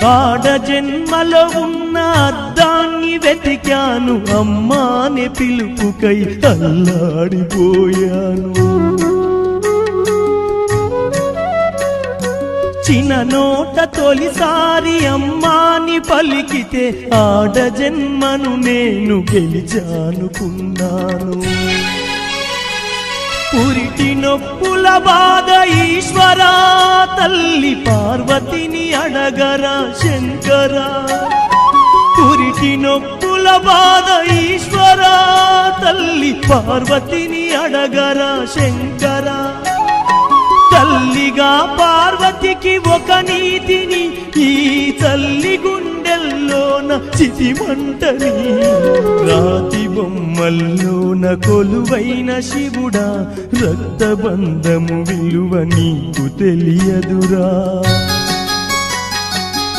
ఆడ జన్మలో ఉన్న అద్దాన్ని వెతికాను, అమ్మాని పిలుపుకై అల్లాడిపోయాను. చిన్న నోట తొలిసారి అమ్మాని పలికితే ఆడ జన్మను నేను గెలిచానుకున్నాను. పురిటి నొప్పుల బాధ ఈశ్వరా, తల్లి పార్వతిని అడగరా శంకరా. పురిటి నొప్పుల బాధ ఈశ్వరా, తల్లి పార్వతిని అడగరా శంకరా. తల్లిగా పార్వతికి ఒక నీతిని, ఈ తల్లి గుండెల్లోన చితిమంటని. రాతి బొమ్మల్లోన కొలువైన శివుడా, రక్తబంధము విలువ నీకు తెలియదురా.